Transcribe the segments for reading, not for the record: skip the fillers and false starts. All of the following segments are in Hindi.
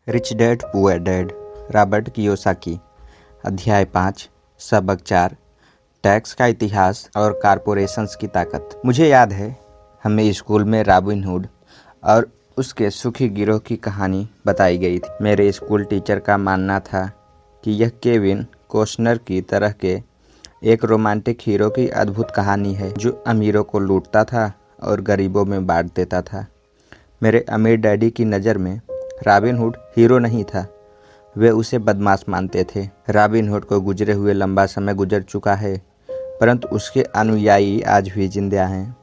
Rich dad poor dad, Robert Kiyosaki. अध्याय 5, सबक 4, टैक्स का इतिहास और कॉरपोरेशंस की ताकत। मुझे याद है हमें स्कूल में रॉबिनहुड और उसके सुखी गिरोह की कहानी बताई गई थी। मेरे स्कूल टीचर का मानना था कि यह केविन कोस्नर की तरह के एक रोमांटिक हीरो की अद्भुत कहानी है जो अमीरों को लूटता था और गरीबों में बांट देता था। मेरे अमीर डैडी की नज़र में रॉबिनहुड हीरो नहीं था, वे उसे बदमाश मानते थे। रॉबिनहुड को गुजरे हुए लंबा समय गुजर चुका है, परंतु उसके अनुयायी आज भी जिंदा हैं।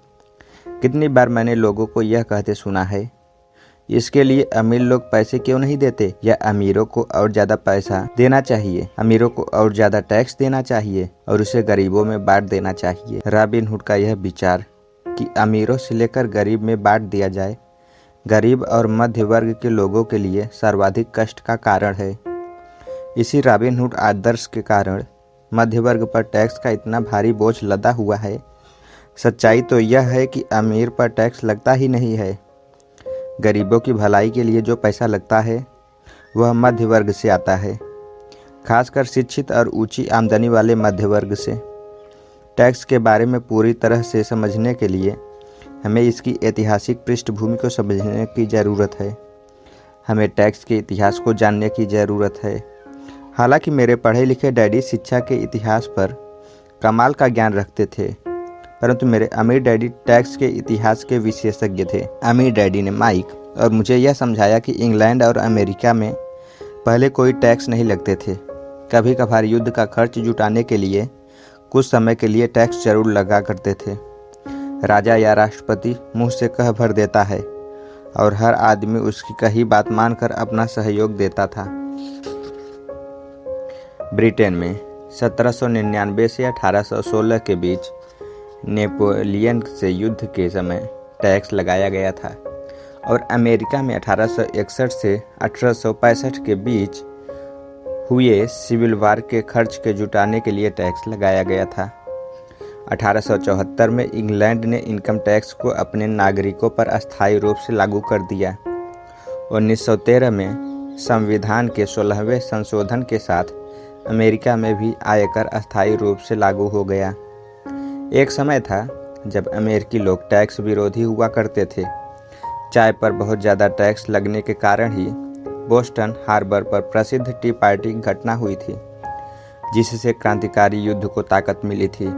कितनी बार मैंने लोगों को यह कहते सुना है, इसके लिए अमीर लोग पैसे क्यों नहीं देते, या अमीरों को और ज़्यादा पैसा देना चाहिए, अमीरों को और ज़्यादा टैक्स देना चाहिए और उसे गरीबों में बांट देना चाहिए। रॉबिनहुड का यह विचार कि अमीरों से लेकर गरीब में बांट दिया जाए, गरीब और मध्य वर्ग के लोगों के लिए सर्वाधिक कष्ट का कारण है। इसी रॉबिनहुड आदर्श के कारण मध्य वर्ग पर टैक्स का इतना भारी बोझ लदा हुआ है। सच्चाई तो यह है कि अमीर पर टैक्स लगता ही नहीं है। गरीबों की भलाई के लिए जो पैसा लगता है वह मध्य वर्ग से आता है, खासकर शिक्षित और ऊंची आमदनी वाले मध्य वर्ग से। टैक्स के बारे में पूरी तरह से समझने के लिए हमें इसकी ऐतिहासिक पृष्ठभूमि को समझने की ज़रूरत है। हमें टैक्स के इतिहास को जानने की ज़रूरत है। हालांकि मेरे पढ़े लिखे डैडी शिक्षा के इतिहास पर कमाल का ज्ञान रखते थे, परंतु मेरे अमीर डैडी टैक्स के इतिहास के विशेषज्ञ थे। अमीर डैडी ने माइक और मुझे यह समझाया कि इंग्लैंड और अमेरिका में पहले कोई टैक्स नहीं लगते थे। कभी कभार युद्ध का खर्च जुटाने के लिए कुछ समय के लिए टैक्स जरूर लगा करते थे। राजा या राष्ट्रपति मुंह से कह भर देता है और हर आदमी उसकी कही बात मानकर अपना सहयोग देता था। ब्रिटेन में 1799 से 1816 के बीच नेपोलियन से युद्ध के समय टैक्स लगाया गया था और अमेरिका में 1861 से 1865 के बीच हुए सिविल वार के खर्च के जुटाने के लिए टैक्स लगाया गया था। 1874 में इंग्लैंड ने इनकम टैक्स को अपने नागरिकों पर अस्थायी रूप से लागू कर दिया। 1913 में संविधान के 16वें संशोधन के साथ अमेरिका में भी आयकर अस्थायी रूप से लागू हो गया। एक समय था जब अमेरिकी लोग टैक्स विरोधी हुआ करते थे। चाय पर बहुत ज़्यादा टैक्स लगने के कारण ही बोस्टन हार्बर पर प्रसिद्ध टी पार्टी घटना हुई थी, जिससे क्रांतिकारी युद्ध को ताकत मिली थी।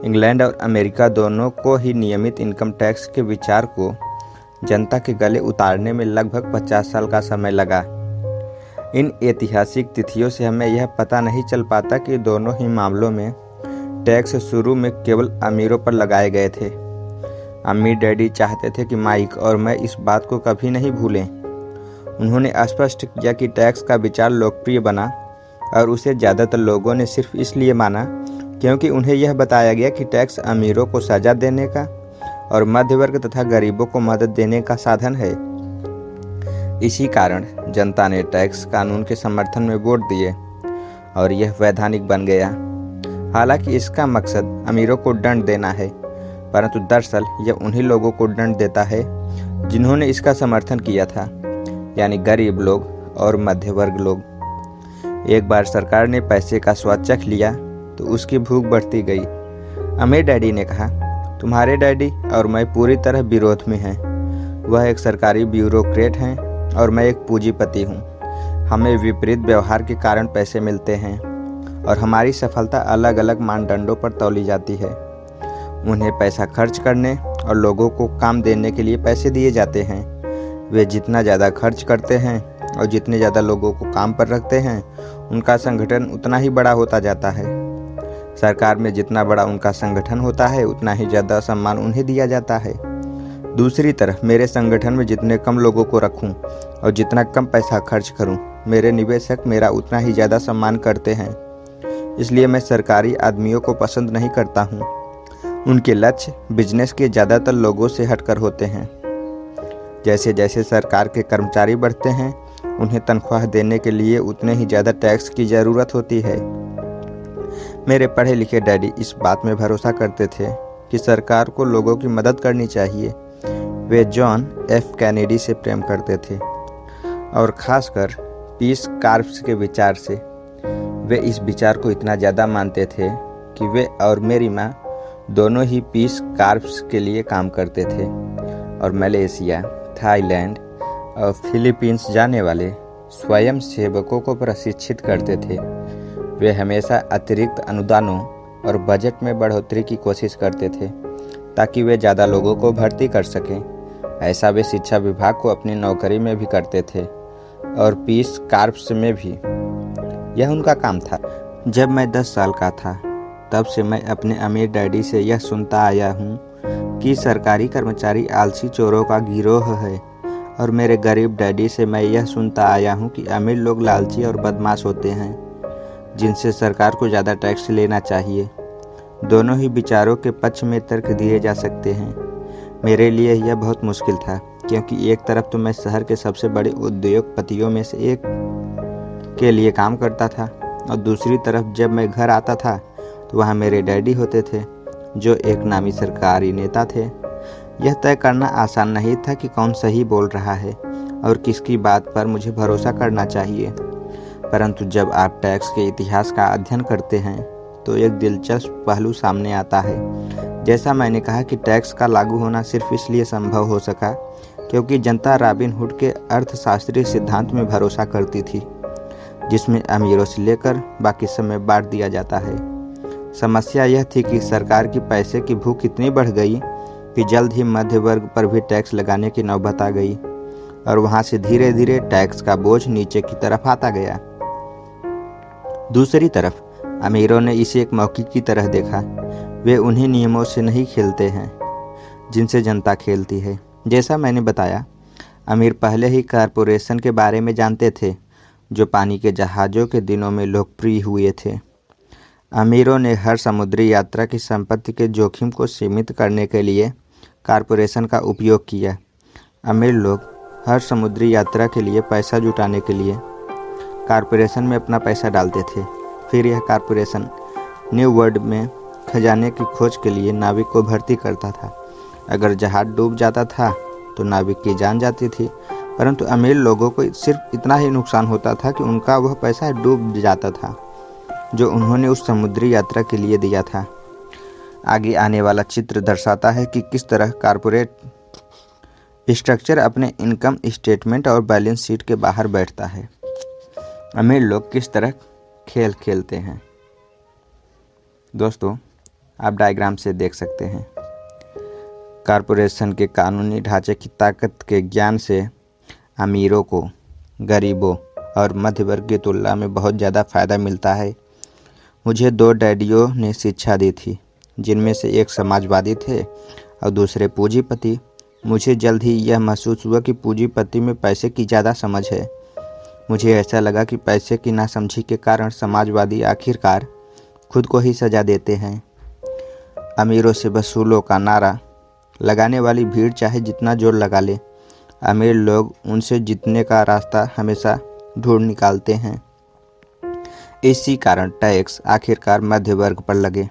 इंग्लैंड और अमेरिका दोनों को ही नियमित इनकम टैक्स के विचार को जनता के गले उतारने में लगभग 50 साल का समय लगा। इन ऐतिहासिक तिथियों से हमें यह पता नहीं चल पाता कि दोनों ही मामलों में टैक्स शुरू में केवल अमीरों पर लगाए गए थे। अमीर डैडी चाहते थे कि माइक और मैं इस बात को कभी नहीं भूलें। उन्होंने स्पष्ट किया कि टैक्स का विचार लोकप्रिय बना और उसे ज़्यादातर लोगों ने सिर्फ इसलिए माना क्योंकि उन्हें यह बताया गया कि टैक्स अमीरों को सजा देने का और मध्य वर्ग तथा गरीबों को मदद देने का साधन है। इसी कारण जनता ने टैक्स कानून के समर्थन में वोट दिए और यह वैधानिक बन गया। हालांकि इसका मकसद अमीरों को दंड देना है, परंतु दरअसल यह उन्हीं लोगों को दंड देता है जिन्होंने इसका समर्थन किया था, यानी गरीब लोग और मध्य वर्ग लोग। एक बार सरकार ने पैसे का स्वाद चख लिया तो उसकी भूख बढ़ती गई। अमीर डैडी ने कहा, तुम्हारे डैडी और मैं पूरी तरह विरोध में हैं। वह एक सरकारी ब्यूरोक्रेट हैं और मैं एक पूंजीपति हूँ। हमें विपरीत व्यवहार के कारण पैसे मिलते हैं और हमारी सफलता अलग अलग मानदंडों पर तौली जाती है। उन्हें पैसा खर्च करने और लोगों को काम देने के लिए पैसे दिए जाते हैं। वे जितना ज़्यादा खर्च करते हैं और जितने ज़्यादा लोगों को काम पर रखते हैं, उनका संगठन उतना ही बड़ा होता जाता है। सरकार में जितना बड़ा उनका संगठन होता है, उतना ही ज़्यादा सम्मान उन्हें दिया जाता है। दूसरी तरफ मेरे संगठन में जितने कम लोगों को रखूं और जितना कम पैसा खर्च करूं, मेरे निवेशक मेरा उतना ही ज़्यादा सम्मान करते हैं। इसलिए मैं सरकारी आदमियों को पसंद नहीं करता हूं। उनके लक्ष्य बिजनेस के ज़्यादातर लोगों से हटकर होते हैं। जैसे जैसे सरकार के कर्मचारी बढ़ते हैं, उन्हें तनख्वाह देने के लिए उतने ही ज़्यादा टैक्स की ज़रूरत होती है। मेरे पढ़े लिखे डैडी इस बात में भरोसा करते थे कि सरकार को लोगों की मदद करनी चाहिए। वे जॉन एफ कैनेडी से प्रेम करते थे और ख़ासकर पीस कार्प्स के विचार से। वे इस विचार को इतना ज़्यादा मानते थे कि वे और मेरी माँ दोनों ही पीस कार्प्स के लिए काम करते थे और मलेशिया, थाईलैंड और फिलीपींस जाने वाले स्वयं सेवकों को प्रशिक्षित करते थे। वे हमेशा अतिरिक्त अनुदानों और बजट में बढ़ोतरी की कोशिश करते थे ताकि वे ज़्यादा लोगों को भर्ती कर सकें। ऐसा वे शिक्षा विभाग को अपनी नौकरी में भी करते थे और पीस कार्प्स में भी। यह उनका काम था। जब मैं 10 साल का था तब से मैं अपने अमीर डैडी से यह सुनता आया हूँ कि सरकारी कर्मचारी आलसी चोरों का गिरोह है, और मेरे गरीब डैडी से मैं यह सुनता आया हूँ कि अमीर लोग लालची और बदमाश होते हैं जिनसे सरकार को ज़्यादा टैक्स लेना चाहिए। दोनों ही विचारों के पक्ष में तर्क दिए जा सकते हैं। मेरे लिए यह बहुत मुश्किल था क्योंकि एक तरफ तो मैं शहर के सबसे बड़े उद्योगपतियों में से एक के लिए काम करता था और दूसरी तरफ जब मैं घर आता था तो वहाँ मेरे डैडी होते थे जो एक नामी सरकारी नेता थे। यह तय करना आसान नहीं था कि कौन सही बोल रहा है और किसकी बात पर मुझे भरोसा करना चाहिए। परंतु जब आप टैक्स के इतिहास का अध्ययन करते हैं तो एक दिलचस्प पहलू सामने आता है। जैसा मैंने कहा कि टैक्स का लागू होना सिर्फ इसलिए संभव हो सका क्योंकि जनता रॉबिन हुड के अर्थशास्त्रीय सिद्धांत में भरोसा करती थी, जिसमें अमीरों से लेकर बाकी सब में बांट दिया जाता है। समस्या यह थी कि सरकार की पैसे की भूख इतनी बढ़ गई कि जल्द ही मध्य वर्ग पर भी टैक्स लगाने की नौबत आ गई और वहां से धीरे धीरे टैक्स का बोझ नीचे की तरफ आता गया। दूसरी तरफ अमीरों ने इसे एक मौके की तरह देखा। वे उन्हीं नियमों से नहीं खेलते हैं जिनसे जनता खेलती है। जैसा मैंने बताया, अमीर पहले ही कारपोरेशन के बारे में जानते थे जो पानी के जहाज़ों के दिनों में लोकप्रिय हुए थे। अमीरों ने हर समुद्री यात्रा की संपत्ति के जोखिम को सीमित करने के लिए कारपोरेशन का उपयोग किया। अमीर लोग हर समुद्री यात्रा के लिए पैसा जुटाने के लिए कारपोरेशन में अपना पैसा डालते थे। फिर यह कारपोरेशन न्यू वर्ल्ड में खजाने की खोज के लिए नाविक को भर्ती करता था। अगर जहाज डूब जाता था तो नाविक की जान जाती थी, परंतु अमीर लोगों को सिर्फ इतना ही नुकसान होता था कि उनका वह पैसा डूब जाता था जो उन्होंने उस समुद्री यात्रा के लिए दिया था। आगे आने वाला चित्र दर्शाता है कि किस तरह कॉर्पोरेट स्ट्रक्चर अपने इनकम स्टेटमेंट और बैलेंस शीट के बाहर बैठता है। अमीर लोग किस तरह खेल खेलते हैं। दोस्तों, आप डायग्राम से देख सकते हैं। कॉर्पोरेशन के कानूनी ढांचे की ताकत के ज्ञान से अमीरों को गरीबों और मध्य वर्ग की तुलना में बहुत ज़्यादा फ़ायदा मिलता है। मुझे 2 डैडियों ने शिक्षा दी थी, जिनमें से एक समाजवादी थे और दूसरे पूंजीपति। मुझे जल्द ही यह महसूस हुआ कि पूंजीपति में पैसे की ज़्यादा समझ है। मुझे ऐसा लगा कि पैसे की नासमझी के कारण समाजवादी आखिरकार खुद को ही सजा देते हैं। अमीरों से वसूलों का नारा लगाने वाली भीड़ चाहे जितना जोर लगा ले, अमीर लोग उनसे जीतने का रास्ता हमेशा ढूंढ निकालते हैं। इसी कारण टैक्स आखिरकार मध्य वर्ग पर लगे।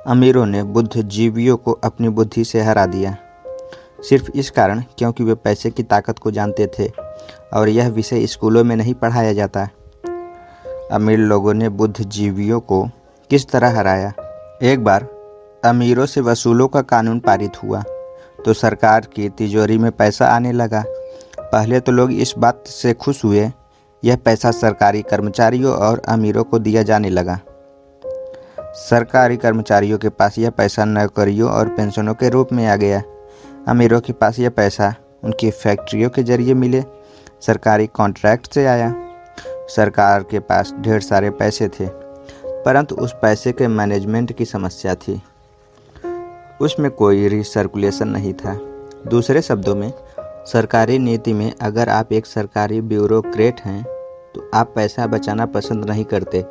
अमीरों ने बुद्धिजीवियों को अपनी बुद्धि से हरा दिया, सिर्फ इस कारण क्योंकि वे पैसे की ताकत को जानते थे और यह विषय स्कूलों में नहीं पढ़ाया जाता। अमीर लोगों ने बुद्धिजीवियों को किस तरह हराया? एक बार अमीरों से वसूलों का कानून पारित हुआ तो सरकार की तिजोरी में पैसा आने लगा। पहले तो लोग इस बात से खुश हुए, यह पैसा सरकारी कर्मचारियों और अमीरों को दिया जाने लगा। सरकारी कर्मचारियों के पास यह पैसा नौकरियों और पेंशनों के रूप में आ गया। अमीरों के पास यह पैसा उनकी फैक्ट्रियों के जरिए मिले सरकारी कॉन्ट्रैक्ट से आया। सरकार के पास ढेर सारे पैसे थे, परंतु उस पैसे के मैनेजमेंट की समस्या थी। उसमें कोई रिसर्कुलेशन नहीं था। दूसरे शब्दों में, सरकारी नीति में अगर आप एक सरकारी ब्यूरोक्रेट हैं तो आप पैसा बचाना पसंद नहीं करते।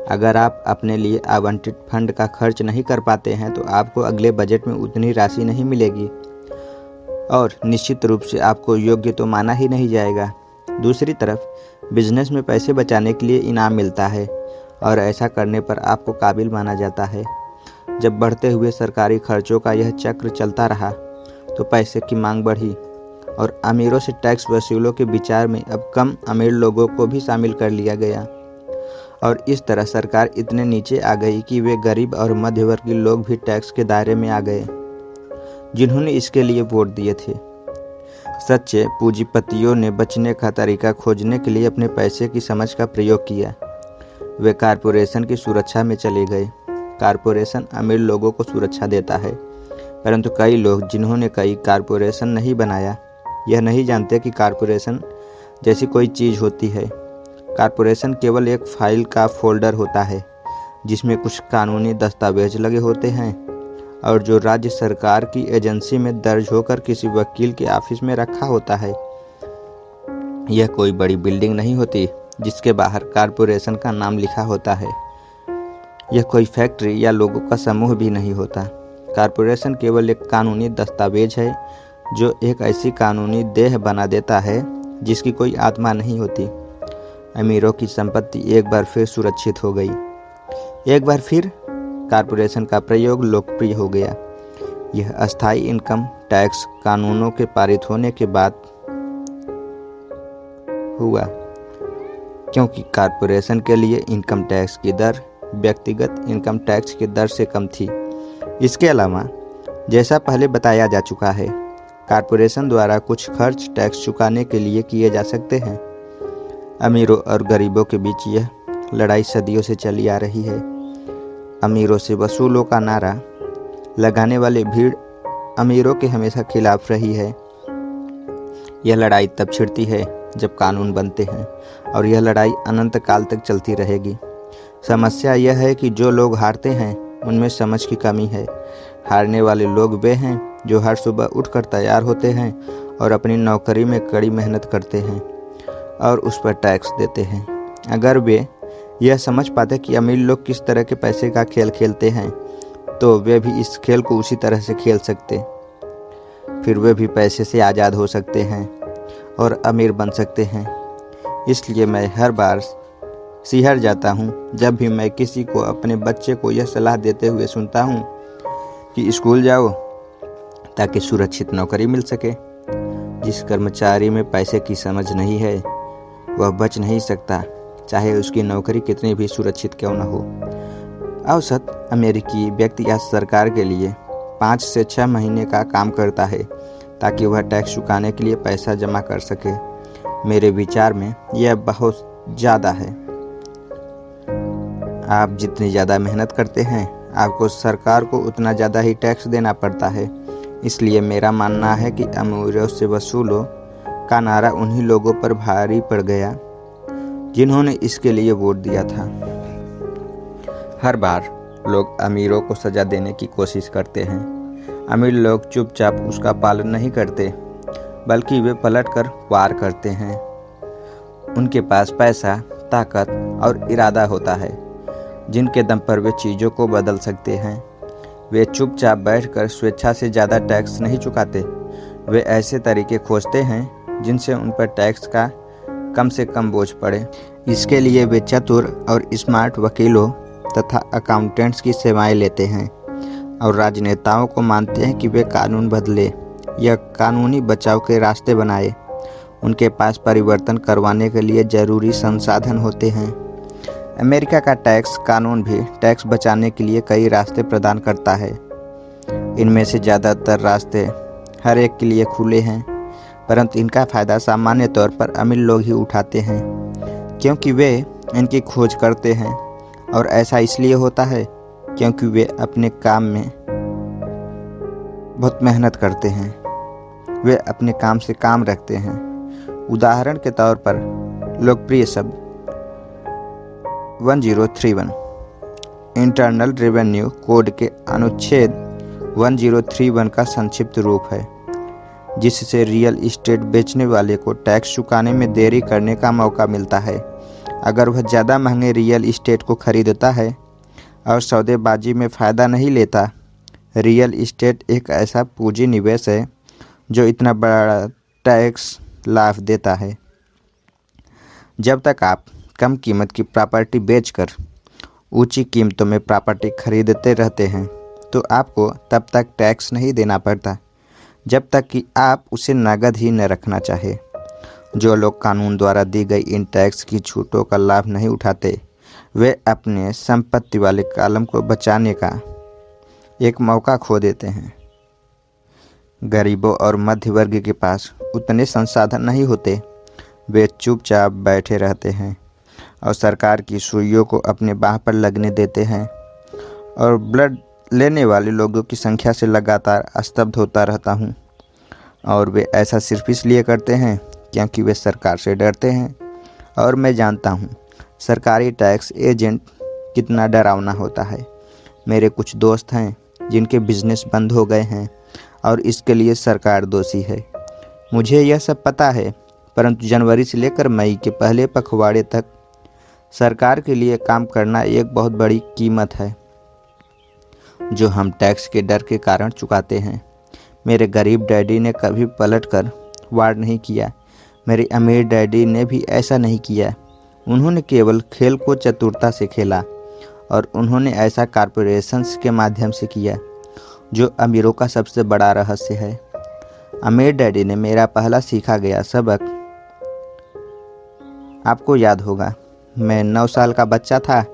अगर आप अपने लिए आवंटित फंड का खर्च नहीं कर पाते हैं तो आपको अगले बजट में उतनी राशि नहीं मिलेगी और निश्चित रूप से आपको योग्य तो माना ही नहीं जाएगा। दूसरी तरफ बिजनेस में पैसे बचाने के लिए इनाम मिलता है और ऐसा करने पर आपको काबिल माना जाता है। जब बढ़ते हुए सरकारी खर्चों का यह चक्र चलता रहा तो पैसे की मांग बढ़ी और अमीरों से टैक्स वसूलों के विचार में अब कम अमीर लोगों को भी शामिल कर लिया गया और इस तरह सरकार इतने नीचे आ गई कि वे गरीब और मध्यवर्गीय लोग भी टैक्स के दायरे में आ गए जिन्होंने इसके लिए वोट दिए थे। सच्चे पूंजीपतियों ने बचने का तरीका खोजने के लिए अपने पैसे की समझ का प्रयोग किया। वे कारपोरेशन की सुरक्षा में चले गए। कारपोरेशन अमीर लोगों को सुरक्षा देता है, परंतु कई लोग जिन्होंने कई कारपोरेशन नहीं बनाया यह नहीं जानते कि कारपोरेशन जैसी कोई चीज़ होती है। कारपोरेशन केवल एक फाइल का फोल्डर होता है जिसमें कुछ कानूनी दस्तावेज लगे होते हैं और जो राज्य सरकार की एजेंसी में दर्ज होकर किसी वकील के ऑफिस में रखा होता है। यह कोई बड़ी बिल्डिंग नहीं होती जिसके बाहर कारपोरेशन का नाम लिखा होता है। यह कोई फैक्ट्री या लोगों का समूह भी नहीं होता। कारपोरेशन केवल एक कानूनी दस्तावेज है जो एक ऐसी कानूनी देह बना देता है जिसकी कोई आत्मा नहीं होती। अमीरों की संपत्ति एक बार फिर सुरक्षित हो गई। एक बार फिर कारपोरेशन का प्रयोग लोकप्रिय हो गया। यह अस्थायी इनकम टैक्स कानूनों के पारित होने के बाद हुआ, क्योंकि कारपोरेशन के लिए इनकम टैक्स की दर व्यक्तिगत इनकम टैक्स की दर से कम थी। इसके अलावा जैसा पहले बताया जा चुका है, कारपोरेशन द्वारा कुछ खर्च टैक्स चुकाने के लिए किए जा सकते हैं। अमीरों और गरीबों के बीच यह लड़ाई सदियों से चली आ रही है। अमीरों से वसूलों का नारा लगाने वाली भीड़ अमीरों के हमेशा खिलाफ रही है। यह लड़ाई तब छिड़ती है जब कानून बनते हैं और यह लड़ाई अनंत काल तक चलती रहेगी। समस्या यह है कि जो लोग हारते हैं उनमें समझ की कमी है। हारने वाले लोग वे हैं जो हर सुबह उठकर तैयार होते हैं और अपनी नौकरी में कड़ी मेहनत करते हैं और उस पर टैक्स देते हैं। अगर वे यह समझ पाते कि अमीर लोग किस तरह के पैसे का खेल खेलते हैं तो वे भी इस खेल को उसी तरह से खेल सकते। फिर वे भी पैसे से आज़ाद हो सकते हैं और अमीर बन सकते हैं। इसलिए मैं हर बार सिहर जाता हूँ जब भी मैं किसी को अपने बच्चे को यह सलाह देते हुए सुनता हूँ कि स्कूल जाओ ताकि सुरक्षित नौकरी मिल सके। जिस कर्मचारी में पैसे की समझ नहीं है वह बच नहीं सकता, चाहे उसकी नौकरी कितनी भी सुरक्षित क्यों न हो। औसत अमेरिकी व्यक्ति या सरकार के लिए 5 से 6 महीने का काम करता है ताकि वह टैक्स चुकाने के लिए पैसा जमा कर सके। मेरे विचार में यह बहुत ज़्यादा है। आप जितनी ज़्यादा मेहनत करते हैं आपको सरकार को उतना ज़्यादा ही टैक्स देना पड़ता है। इसलिए मेरा मानना है कि अमीरों से वसूलों का नारा उन्हीं लोगों पर भारी पड़ गया जिन्होंने इसके लिए वोट दिया था। हर बार लोग अमीरों को सज़ा देने की कोशिश करते हैं। अमीर लोग चुपचाप उसका पालन नहीं करते बल्कि वे पलटकर वार करते हैं। उनके पास पैसा, ताकत और इरादा होता है जिनके दम पर वे चीज़ों को बदल सकते हैं। वे चुपचाप बैठकर स्वेच्छा से ज़्यादा टैक्स नहीं चुकाते। वे ऐसे तरीके खोजते हैं जिनसे उन पर टैक्स का कम से कम बोझ पड़े। इसके लिए वे चतुर और स्मार्ट वकीलों तथा अकाउंटेंट्स की सेवाएं लेते हैं और राजनेताओं को मानते हैं कि वे कानून बदले या कानूनी बचाव के रास्ते बनाए। उनके पास परिवर्तन करवाने के लिए ज़रूरी संसाधन होते हैं। अमेरिका का टैक्स कानून भी टैक्स बचाने के लिए कई रास्ते प्रदान करता है। इनमें से ज़्यादातर रास्ते हर एक के लिए खुले हैं, परंतु इनका फ़ायदा सामान्य तौर पर अमीर लोग ही उठाते हैं क्योंकि वे इनकी खोज करते हैं और ऐसा इसलिए होता है क्योंकि वे अपने काम में बहुत मेहनत करते हैं। वे अपने काम से काम रखते हैं। उदाहरण के तौर पर लोकप्रिय शब्द 1031 इंटरनल रेवेन्यू कोड के अनुच्छेद 1031 का संक्षिप्त रूप है, जिससे रियल इस्टेट बेचने वाले को टैक्स चुकाने में देरी करने का मौका मिलता है। अगर वह ज़्यादा महंगे रियल इस्टेट को खरीदता है और सौदेबाजी में फ़ायदा नहीं लेता। रियल इस्टेट एक ऐसा पूंजी निवेश है जो इतना बड़ा टैक्स लाभ देता है। जब तक आप कम कीमत की प्रॉपर्टी बेचकर ऊंची कीमतों में प्रॉपर्टी खरीदते रहते हैं तो आपको तब तक टैक्स नहीं देना पड़ता जब तक कि आप उसे नगद ही न रखना चाहे। जो लोग कानून द्वारा दी गई इन टैक्स की छूटों का लाभ नहीं उठाते, वे अपने संपत्ति वाले कॉलम को बचाने का एक मौका खो देते हैं। गरीबों और मध्य वर्ग के पास उतने संसाधन नहीं होते। वे चुपचाप बैठे रहते हैं और सरकार की सुइयों को अपने बाह पर लगने देते हैं और ब्लड लेने वाले लोगों की संख्या से लगातार स्तब्ध होता रहता हूँ। और वे ऐसा सिर्फ इसलिए करते हैं क्योंकि वे सरकार से डरते हैं। और मैं जानता हूँ सरकारी टैक्स एजेंट कितना डरावना होता है। मेरे कुछ दोस्त हैं जिनके बिजनेस बंद हो गए हैं और इसके लिए सरकार दोषी है। मुझे यह सब पता है, परंतु जनवरी से लेकर मई के पहले पखवाड़े तक सरकार के लिए काम करना एक बहुत बड़ी कीमत है जो हम टैक्स के डर के कारण चुकाते हैं। मेरे गरीब डैडी ने कभी पलटकर वार नहीं किया। मेरे अमीर डैडी ने भी ऐसा नहीं किया। उन्होंने केवल खेल को चतुरता से खेला और उन्होंने ऐसा कॉरपोरेशंस के माध्यम से किया, जो अमीरों का सबसे बड़ा रहस्य है। अमीर डैडी ने मेरा पहला सीखा गया सबक आपको याद होगा। मैं 9 साल का बच्चा था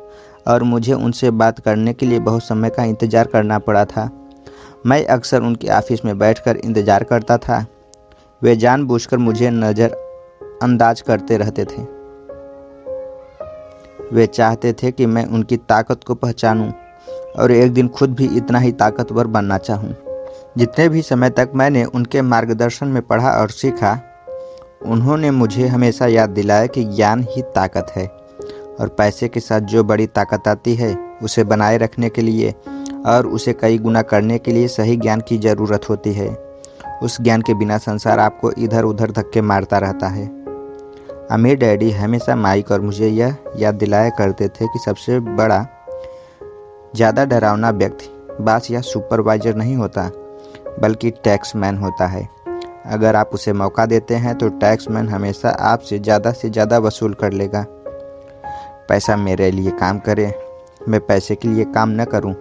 और मुझे उनसे बात करने के लिए बहुत समय का इंतज़ार करना पड़ा था। मैं अक्सर उनके ऑफिस में बैठकर इंतज़ार करता था। वे जानबूझकर मुझे नज़रअंदाज करते रहते थे। वे चाहते थे कि मैं उनकी ताकत को पहचानूं और एक दिन खुद भी इतना ही ताकतवर बनना चाहूं। जितने भी समय तक मैंने उनके मार्गदर्शन में पढ़ा और सीखा, उन्होंने मुझे हमेशा याद दिलाया कि ज्ञान ही ताकत है और पैसे के साथ जो बड़ी ताकत आती है उसे बनाए रखने के लिए और उसे कई गुना करने के लिए सही ज्ञान की ज़रूरत होती है। उस ज्ञान के बिना संसार आपको इधर उधर धक्के मारता रहता है। अमीर डैडी हमेशा माइक और मुझे यह याद दिलाया करते थे कि सबसे बड़ा ज़्यादा डरावना व्यक्ति बॉस या सुपरवाइजर नहीं होता, बल्कि टैक्समैन होता है। अगर आप उसे मौका देते हैं तो टैक्समैन हमेशा आपसे ज़्यादा वसूल कर लेगा। पैसा मेरे लिए काम करे, मैं पैसे के लिए काम न करूं।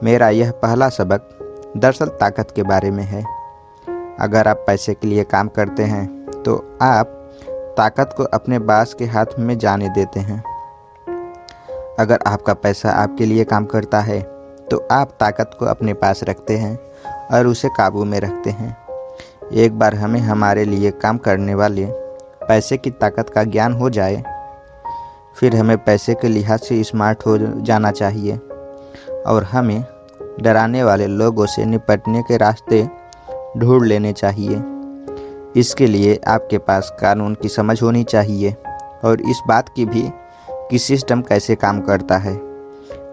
मेरा यह पहला सबक दरअसल ताकत के बारे में है। अगर आप पैसे के लिए काम करते हैं तो आप ताकत को अपने बॉस के हाथ में जाने देते हैं। अगर आपका पैसा आपके लिए काम करता है तो आप ताकत को अपने पास रखते हैं और उसे काबू में रखते हैं। एक बार हमें हमारे लिए काम करने वाले पैसे की ताकत का ज्ञान हो जाए, फिर हमें पैसे के लिहाज से स्मार्ट हो जाना चाहिए और हमें डराने वाले लोगों से निपटने के रास्ते ढूंढ लेने चाहिए। इसके लिए आपके पास कानून की समझ होनी चाहिए और इस बात की भी कि सिस्टम कैसे काम करता है।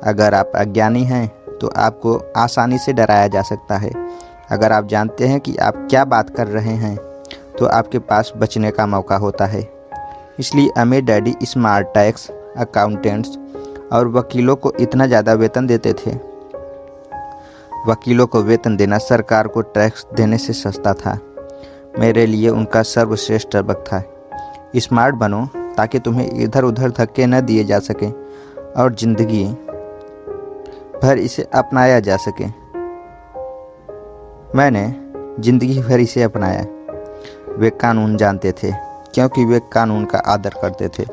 अगर आप अज्ञानी हैं तो आपको आसानी से डराया जा सकता है। अगर आप जानते हैं कि आप क्या बात कर रहे हैं तो आपके पास बचने का मौका होता है। इसलिए अमीर डैडी स्मार्ट टैक्स अकाउंटेंट्स और वकीलों को इतना ज़्यादा वेतन देते थे। वकीलों को वेतन देना सरकार को टैक्स देने से सस्ता था। मेरे लिए उनका सर्वश्रेष्ठ सबक था। स्मार्ट बनो ताकि तुम्हें इधर उधर धक्के न दिए जा सकें और जिंदगी भर इसे अपनाया जा सके। मैंने जिंदगी भर इसे अपनाया। वे कानून जानते थे क्योंकि वे कानून का आदर करते थे।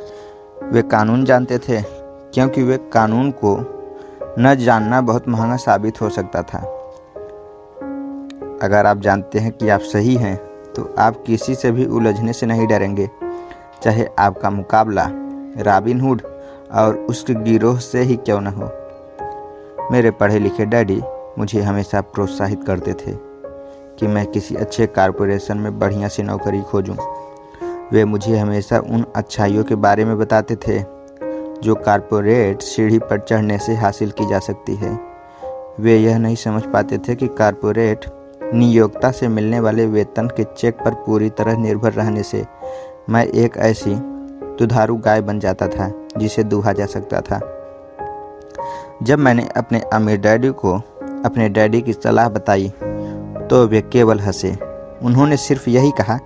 वे कानून जानते थे क्योंकि वे कानून को न जानना बहुत महंगा साबित हो सकता था। अगर आप जानते हैं कि आप सही हैं तो आप किसी से भी उलझने से नहीं डरेंगे, चाहे आपका मुकाबला रॉबिन हुड और उसके गिरोह से ही क्यों न हो। मेरे पढ़े लिखे डैडी मुझे हमेशा प्रोत्साहित करते थे कि मैं किसी अच्छे कॉरपोरेशन में बढ़िया सी नौकरी खोजूं। वे मुझे हमेशा उन अच्छाइयों के बारे में बताते थे जो कॉरपोरेट सीढ़ी पर चढ़ने से हासिल की जा सकती है। वे यह नहीं समझ पाते थे कि कॉरपोरेट नियोक्ता से मिलने वाले वेतन के चेक पर पूरी तरह निर्भर रहने से मैं एक ऐसी दुधारू गाय बन जाता था जिसे दूहा जा सकता था। जब मैंने अपने अमीर डैडी को अपने डैडी की सलाह बताई तो वे केवल हंसे। उन्होंने सिर्फ यही कहा,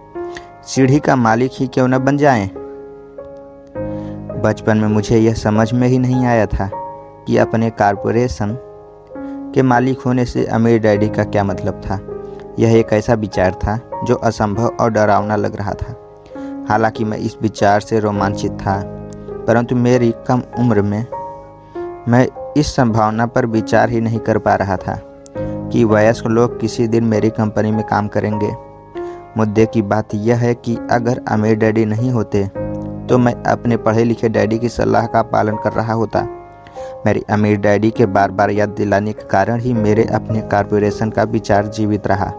सीढ़ी का मालिक ही क्यों न बन जाएं। बचपन में मुझे यह समझ में ही नहीं आया था कि अपने कॉरपोरेशन के मालिक होने से अमीर डैडी का क्या मतलब था। यह एक ऐसा विचार था जो असंभव और डरावना लग रहा था। हालांकि मैं इस विचार से रोमांचित था, परंतु मेरी कम उम्र में मैं इस संभावना पर विचार ही नहीं कर पा रहा था कि वयस्क लोग किसी दिन मेरी कंपनी में काम करेंगे। मुद्दे की बात यह है कि अगर अमीर डैडी नहीं होते तो मैं अपने पढ़े लिखे डैडी की सलाह का पालन कर रहा होता। मेरी अमीर डैडी के बार बार याद दिलाने के कारण ही मेरे अपने कॉर्पोरेशन का विचार जीवित रहा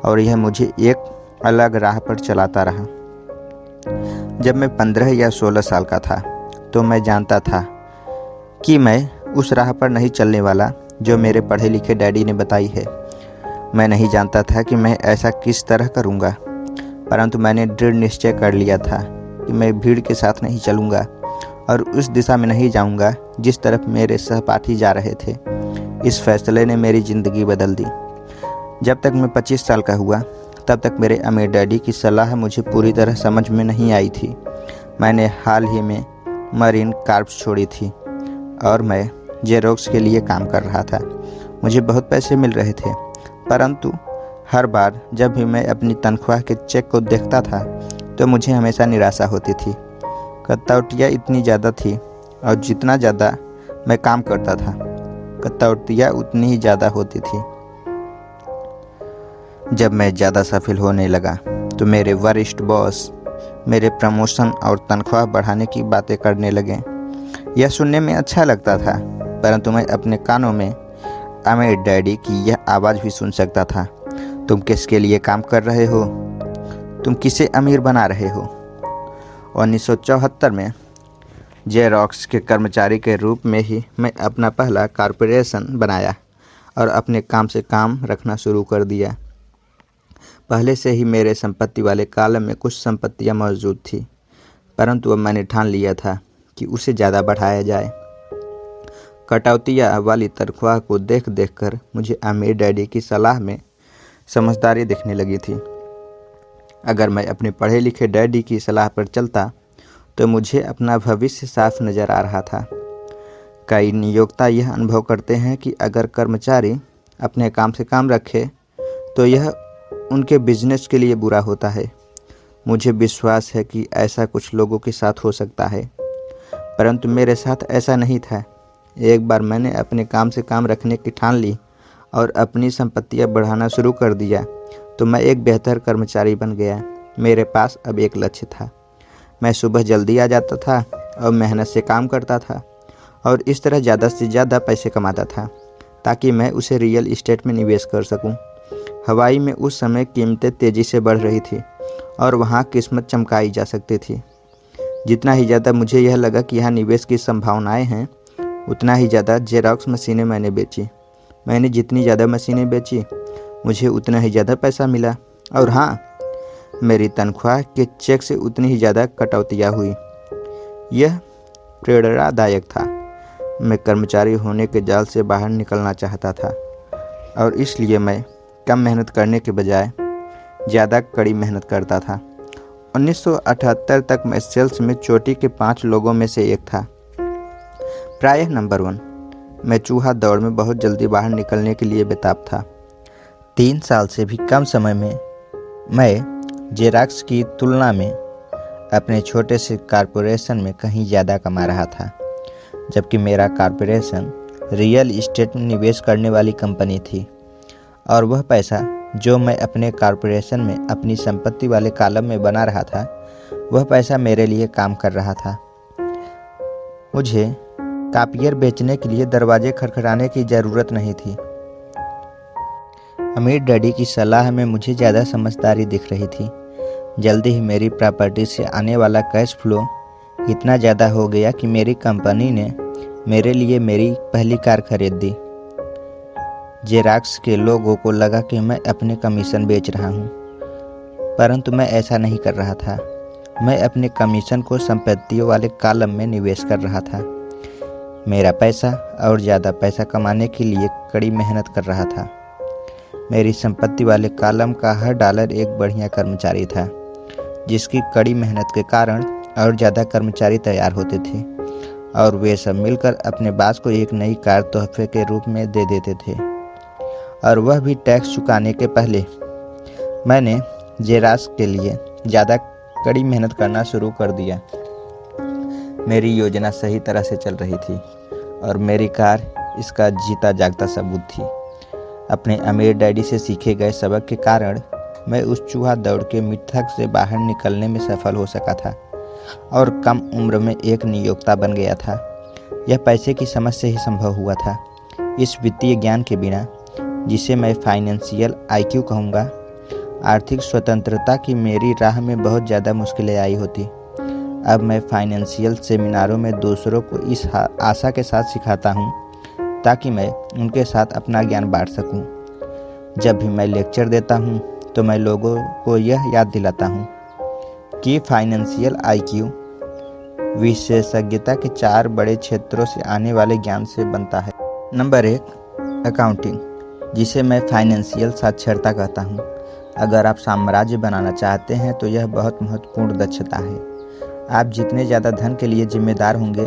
और यह मुझे एक अलग राह पर चलाता रहा। जब मैं 15 या 16 साल का था तो मैं जानता था कि मैं उस राह पर नहीं चलने वाला जो मेरे पढ़े लिखे डैडी ने बताई है। मैं नहीं जानता था कि मैं ऐसा किस तरह करूँगा, परंतु मैंने दृढ़ निश्चय कर लिया था कि मैं भीड़ के साथ नहीं चलूँगा और उस दिशा में नहीं जाऊँगा जिस तरफ मेरे सहपाठी जा रहे थे। इस फैसले ने मेरी ज़िंदगी बदल दी। जब तक मैं 25 साल का हुआ तब तक मेरे अमीर डैडी की सलाह मुझे पूरी तरह समझ में नहीं आई थी। मैंने हाल ही में मरीन कॉर्प्स छोड़ी थी और मैं जेरोक्स के लिए काम कर रहा था। मुझे बहुत पैसे मिल रहे थे, परंतु हर बार जब भी मैं अपनी तनख्वाह के चेक को देखता था तो मुझे हमेशा निराशा होती थी। कटौतियाँ इतनी ज़्यादा थी और जितना ज़्यादा मैं काम करता था कटौतियाँ उतनी ही ज़्यादा होती थी। जब मैं ज़्यादा सफल होने लगा तो मेरे वरिष्ठ बॉस मेरे प्रमोशन और तनख्वाह बढ़ाने की बातें करने लगे। यह सुनने में अच्छा लगता था, परंतु मैं अपने कानों में अमीर डैडी की यह आवाज़ भी सुन सकता था। तुम किसके लिए काम कर रहे हो? तुम किसे अमीर बना रहे हो? 1974 में जेरोक्स के कर्मचारी के रूप में ही मैं अपना पहला कॉर्पोरेशन बनाया और अपने काम से काम रखना शुरू कर दिया। पहले से ही मेरे संपत्ति वाले कॉलम में कुछ संपत्तियां मौजूद थी, परंतु अब मैंने ठान लिया था कि उसे ज़्यादा बढ़ाया जाए। कटौतियाँ वाली तनख्वाह को देख कर मुझे अमीर डैडी की सलाह में समझदारी दिखने लगी थी। अगर मैं अपने पढ़े लिखे डैडी की सलाह पर चलता तो मुझे अपना भविष्य साफ नज़र आ रहा था। कई नियोक्ता यह अनुभव करते हैं कि अगर कर्मचारी अपने काम से काम रखे तो यह उनके बिजनेस के लिए बुरा होता है। मुझे विश्वास है कि ऐसा कुछ लोगों के साथ हो सकता है, परंतु मेरे साथ ऐसा नहीं था। एक बार मैंने अपने काम से काम रखने की ठान ली और अपनी संपत्तियां बढ़ाना शुरू कर दिया तो मैं एक बेहतर कर्मचारी बन गया। मेरे पास अब एक लक्ष्य था। मैं सुबह जल्दी आ जाता था और मेहनत से काम करता था और इस तरह ज़्यादा से ज़्यादा पैसे कमाता था ताकि मैं उसे रियल इस्टेट में निवेश कर सकूं। हवाई में उस समय कीमतें तेज़ी से बढ़ रही थी और वहां किस्मत चमकाई जा सकती थी। जितना ही ज़्यादा मुझे यह लगा कि यहाँ निवेश की संभावनाएं हैं, उतना ही ज़्यादा जेरॉक्स मशीनें मैंने बेची। मैंने जितनी ज़्यादा मशीनें बेची मुझे उतना ही ज़्यादा पैसा मिला और हाँ, मेरी तनख्वाह के चेक से उतनी ही ज़्यादा कटौतियाँ हुई। यह प्रेरणादायक था। मैं कर्मचारी होने के जाल से बाहर निकलना चाहता था और इसलिए मैं कम मेहनत करने के बजाय ज़्यादा कड़ी मेहनत करता था। 1978 तक मैं सेल्स में चोटी के 5 लोगों में से एक था। प्रायः नंबर 1। मैं चूहा दौड़ में बहुत जल्दी बाहर निकलने के लिए बेताब था। 3 साल से भी कम समय में मैं जेरॉक्स की तुलना में अपने छोटे से कॉर्पोरेशन में कहीं ज़्यादा कमा रहा था, जबकि मेरा कॉर्पोरेशन रियल इस्टेट में निवेश करने वाली कंपनी थी और वह पैसा जो मैं अपने कॉर्पोरेशन में अपनी संपत्ति वाले कॉलम में बना रहा था, वह पैसा मेरे लिए काम कर रहा था। मुझे कापियर बेचने के लिए दरवाजे खटखटाने की ज़रूरत नहीं थी। अमीर डैडी की सलाह में मुझे ज़्यादा समझदारी दिख रही थी। जल्दी ही मेरी प्रॉपर्टी से आने वाला कैश फ्लो इतना ज़्यादा हो गया कि मेरी कंपनी ने मेरे लिए मेरी पहली कार खरीद दी। जेरॉक्स के लोगों को लगा कि मैं अपने कमीशन बेच रहा हूँ, परंतु मैं ऐसा नहीं कर रहा था। मैं अपने कमीशन को संपत्तियों वाले कॉलम में निवेश कर रहा था। मेरा पैसा और ज़्यादा पैसा कमाने के लिए कड़ी मेहनत कर रहा था। मेरी संपत्ति वाले कॉलम का हर डॉलर एक बढ़िया कर्मचारी था, जिसकी कड़ी मेहनत के कारण और ज़्यादा कर्मचारी तैयार होते थे और वे सब मिलकर अपने बॉस को एक नई कार तोहफे के रूप में दे देते थे और वह भी टैक्स चुकाने के पहले। मैंने जेरास के लिए ज़्यादा कड़ी मेहनत करना शुरू कर दिया। मेरी योजना सही तरह से चल रही थी और मेरी कार इसका जीता जागता सबूत थी। अपने अमीर डैडी से सीखे गए सबक के कारण मैं उस चूहा दौड़ के मिथक से बाहर निकलने में सफल हो सका था और कम उम्र में एक नियोक्ता बन गया था। यह पैसे की समझ से ही संभव हुआ था। इस वित्तीय ज्ञान के बिना, जिसे मैं फाइनेंशियल आईक्यू कहूँगा, आर्थिक स्वतंत्रता की मेरी राह में बहुत ज़्यादा मुश्किलें आई होती। अब मैं फाइनेंशियल सेमिनारों में दूसरों को इस आशा के साथ सिखाता हूँ ताकि मैं उनके साथ अपना ज्ञान बांट सकूँ। जब भी मैं लेक्चर देता हूँ तो मैं लोगों को यह याद दिलाता हूँ कि फाइनेंशियल आईक्यू विशेषज्ञता के 4 बड़े क्षेत्रों से आने वाले ज्ञान से बनता है। नंबर 1, अकाउंटिंग, जिसे मैं फाइनेंशियल साक्षरता कहता हूँ। अगर आप साम्राज्य बनाना चाहते हैं तो यह बहुत महत्वपूर्ण दक्षता है। आप जितने ज़्यादा धन के लिए जिम्मेदार होंगे,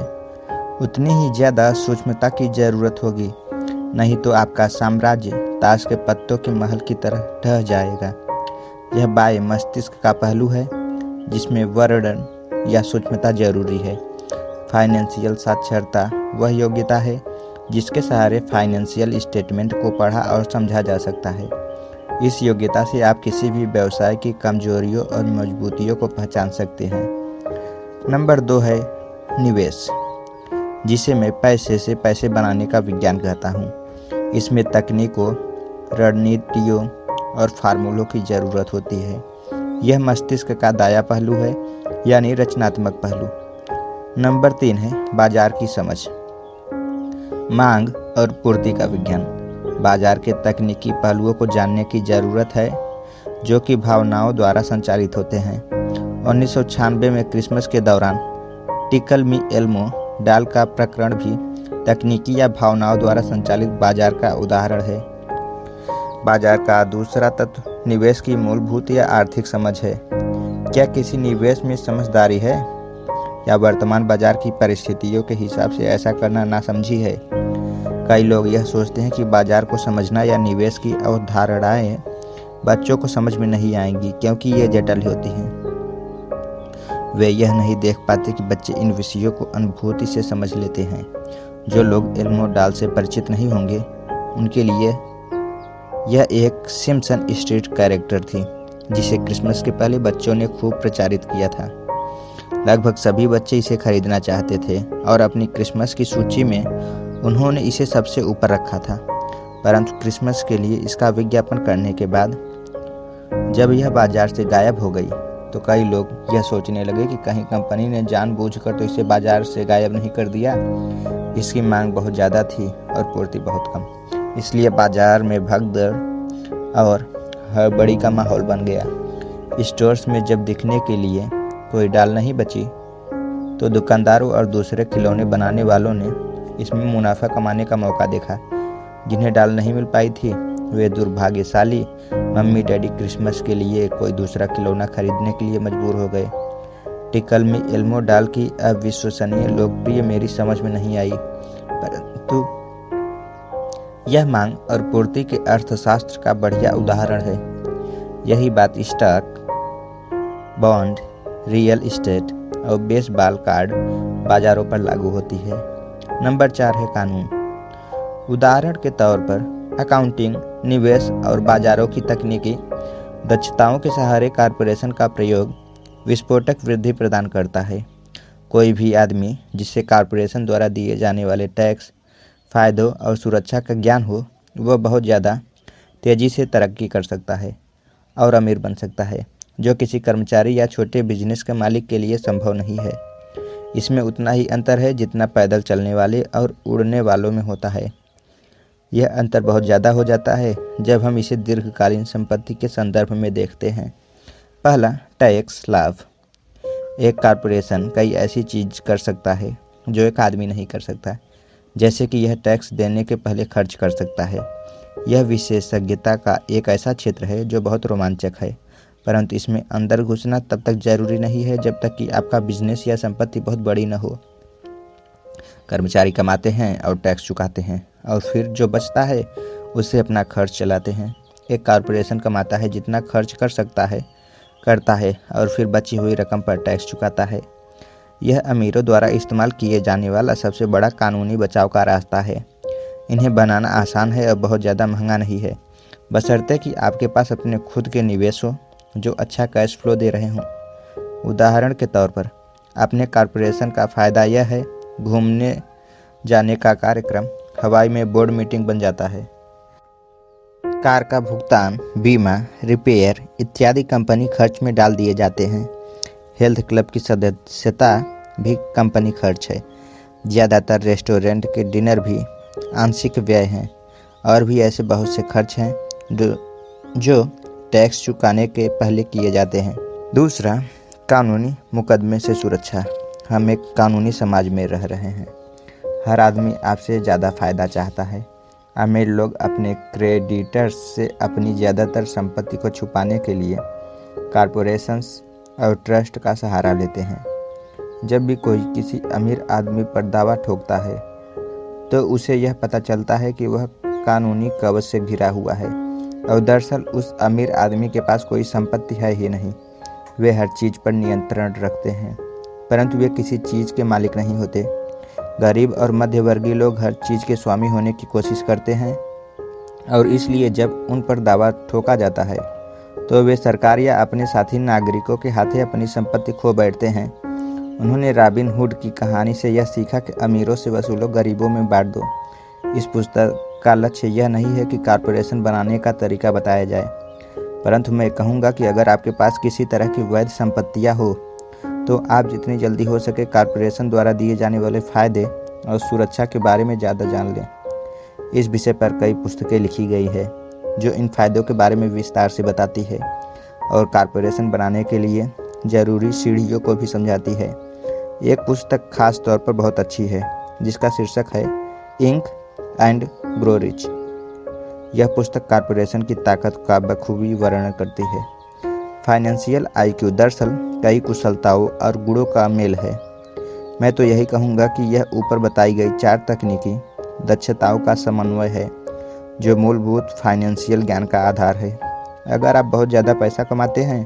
उतनी ही ज़्यादा सूक्ष्मता की ज़रूरत होगी, नहीं तो आपका साम्राज्य ताश के पत्तों के महल की तरह ढह जाएगा। यह बाह्य मस्तिष्क का पहलू है जिसमें वर्णन या सूक्ष्मता जरूरी है। फाइनेंशियल साक्षरता वह योग्यता है जिसके सहारे फाइनेंशियल स्टेटमेंट को पढ़ा और समझा जा सकता है। इस योग्यता से आप किसी भी व्यवसाय की कमजोरियों और मजबूतियों को पहचान सकते हैं। नंबर 2 है निवेश, जिसे मैं पैसे से पैसे बनाने का विज्ञान कहता हूँ। इसमें तकनीकों, रणनीतियों और फार्मूलों की ज़रूरत होती है। यह मस्तिष्क का दायां पहलू है, यानी रचनात्मक पहलू। नंबर 3 है बाजार की समझ, मांग और पूर्ति का विज्ञान। बाजार के तकनीकी पहलुओं को जानने की ज़रूरत है जो कि भावनाओं द्वारा संचालित होते हैं। 1996 में क्रिसमस के दौरान टिकल मी एल्मो डाल का प्रकरण भी तकनीकी या भावनाओं द्वारा संचालित बाजार का उदाहरण है। बाजार का दूसरा तत्व निवेश की मूलभूत या आर्थिक समझ है। क्या किसी निवेश में समझदारी है या वर्तमान बाजार की परिस्थितियों के हिसाब से ऐसा करना नासमझी है? कई लोग यह सोचते हैं कि बाजार को समझना या निवेश की अवधारणाएं बच्चों को समझ में नहीं आएंगी क्योंकि ये जटिल होती हैं। वे यह नहीं देख पाते कि बच्चे इन विषयों को अनुभूति से समझ लेते हैं। जो लोग एल्मो डाल से परिचित नहीं होंगे, उनके लिए यह एक सिम्पसन स्ट्रीट कैरेक्टर थी जिसे क्रिसमस के पहले बच्चों ने खूब प्रचारित किया था। लगभग सभी बच्चे इसे खरीदना चाहते थे और अपनी क्रिसमस की सूची में उन्होंने इसे सबसे ऊपर रखा था। परंतु क्रिसमस के लिए इसका विज्ञापन करने के बाद जब यह बाजार से गायब हो गई तो कई लोग यह सोचने लगे कि कहीं कंपनी ने जानबूझकर तो इसे बाजार से गायब नहीं कर दिया। इसकी मांग बहुत ज़्यादा थी और पूर्ति बहुत कम, इसलिए बाजार में भगदड़ और हड़बड़ी का माहौल बन गया। स्टोर्स में जब दिखने के लिए कोई डाल नहीं बची तो दुकानदारों और दूसरे खिलौने बनाने वालों ने इसमें मुनाफा कमाने का मौका देखा। जिन्हें डाल नहीं मिल पाई थी वे दुर्भाग्यशाली मम्मी डैडी क्रिसमस के लिए कोई दूसरा खिलौना खरीदने के लिए मजबूर हो गए। टिकल मी एल्मो डाल की अविश्वसनीय लोकप्रिय मेरी समझ में नहीं आई, परंतु यह मांग और पूर्ति के अर्थशास्त्र का बढ़िया उदाहरण है। यही बात स्टॉक, बॉन्ड, रियल एस्टेट और बेसबॉल कार्ड बाजारों पर लागू होती है। नंबर 4 है कानून। उदाहरण के तौर पर अकाउंटिंग, निवेश और बाजारों की तकनीकी दक्षताओं के सहारे कॉरपोरेशन का प्रयोग विस्फोटक वृद्धि प्रदान करता है। कोई भी आदमी जिसे कॉरपोरेशन द्वारा दिए जाने वाले टैक्स, फ़ायदों और सुरक्षा का ज्ञान हो, वह बहुत ज़्यादा तेज़ी से तरक्की कर सकता है और अमीर बन सकता है, जो किसी कर्मचारी या छोटे बिजनेस के मालिक के लिए संभव नहीं है। इसमें उतना ही अंतर है जितना पैदल चलने वाले और उड़ने वालों में होता है। यह अंतर बहुत ज़्यादा हो जाता है जब हम इसे दीर्घकालीन संपत्ति के संदर्भ में देखते हैं। पहला, टैक्स लाभ। एक कॉरपोरेशन कई ऐसी चीज़ कर सकता है जो एक आदमी नहीं कर सकता, जैसे कि यह टैक्स देने के पहले खर्च कर सकता है। यह विशेषज्ञता का एक ऐसा क्षेत्र है जो बहुत रोमांचक है, परंतु इसमें अंदर घुसना तब तक जरूरी नहीं है जब तक कि आपका बिजनेस या संपत्ति बहुत बड़ी न हो। कर्मचारी कमाते हैं और टैक्स चुकाते हैं और फिर जो बचता है उससे अपना खर्च चलाते हैं। एक कॉरपोरेशन कमाता है जितना खर्च कर सकता है करता है और फिर बची हुई रकम पर टैक्स चुकाता है। यह अमीरों द्वारा इस्तेमाल किए जाने वाला सबसे बड़ा कानूनी बचाव का रास्ता है। इन्हें बनाना आसान है और बहुत ज़्यादा महंगा नहीं है, बशर्ते कि आपके पास अपने खुद के निवेश हो जो अच्छा कैश फ्लो दे रहे हों। उदाहरण के तौर पर अपने कॉरपोरेशन का फ़ायदा यह है, घूमने जाने का कार्यक्रम हवाई में बोर्ड मीटिंग बन जाता है। कार का भुगतान, बीमा, रिपेयर इत्यादि कंपनी खर्च में डाल दिए जाते हैं। हेल्थ क्लब की सदस्यता भी कंपनी खर्च है। ज़्यादातर रेस्टोरेंट के डिनर भी आंशिक व्यय हैं और भी ऐसे बहुत से खर्च हैं जो टैक्स चुकाने के पहले किए जाते हैं। दूसरा, कानूनी मुकदमे से सुरक्षा। हम एक कानूनी समाज में रह रहे हैं। हर आदमी आपसे ज़्यादा फ़ायदा चाहता है। अमीर लोग अपने क्रेडिटर्स से अपनी ज़्यादातर संपत्ति को छुपाने के लिए कॉरपोरेशंस और ट्रस्ट का सहारा लेते हैं। जब भी कोई किसी अमीर आदमी पर दावा ठोकता है तो उसे यह पता चलता है कि वह कानूनी कवच से घिरा हुआ है और दरअसल उस अमीर आदमी के पास कोई संपत्ति है ही नहीं। वे हर चीज़ पर नियंत्रण रखते हैं, परंतु वे किसी चीज़ के मालिक नहीं होते। गरीब और मध्यवर्गीय लोग हर चीज़ के स्वामी होने की कोशिश करते हैं और इसलिए जब उन पर दावा ठोका जाता है तो वे सरकार या अपने साथी नागरिकों के हाथे अपनी संपत्ति खो बैठते हैं। उन्होंने रॉबिन हुड की कहानी से यह सीखा कि अमीरों से वसूलो, गरीबों में बांट दो। इस पुस्तक का लक्ष्य यह नहीं है कि कॉरपोरेशन बनाने का तरीका बताया जाए, परंतु मैं कहूँगा कि अगर आपके पास किसी तरह की वैध संपत्तियाँ हो तो आप जितनी जल्दी हो सके कॉरपोरेशन द्वारा दिए जाने वाले फ़ायदे और सुरक्षा के बारे में ज़्यादा जान लें। इस विषय पर कई पुस्तकें लिखी गई है जो इन फ़ायदों के बारे में विस्तार से बताती है और कॉरपोरेशन बनाने के लिए ज़रूरी सीढ़ियों को भी समझाती है। एक पुस्तक खास तौर पर बहुत अच्छी है जिसका शीर्षक है थिंक एंड ग्रो रिच। यह पुस्तक कॉरपोरेशन की ताकत का बखूबी वर्णन करती है। फाइनेंशियल IQ दरअसल कई कुशलताओं और गुणों का मेल है। मैं तो यही कहूँगा कि यह ऊपर बताई गई 4 तकनीकी दक्षताओं का समन्वय है जो मूलभूत फाइनेंशियल ज्ञान का आधार है। अगर आप बहुत ज़्यादा पैसा कमाते हैं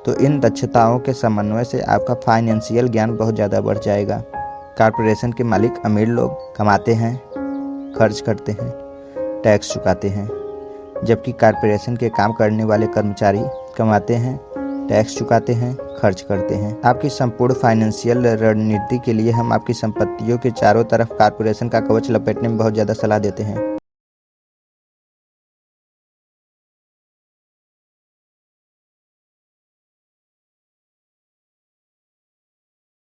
तो इन दक्षताओं के समन्वय से आपका फाइनेंशियल ज्ञान बहुत ज़्यादा बढ़ जाएगा। कॉरपोरेशन के मालिक अमीर लोग कमाते हैं, खर्च करते हैं, टैक्स चुकाते हैं, जबकि कॉरपोरेशन के काम करने वाले कर्मचारी कमाते हैं, टैक्स चुकाते हैं, खर्च करते हैं। आपकी संपूर्ण फाइनेंशियल रणनीति के लिए हम आपकी संपत्तियों के चारों तरफ कॉरपोरेशन का कवच लपेटने में बहुत ज़्यादा सलाह देते हैं।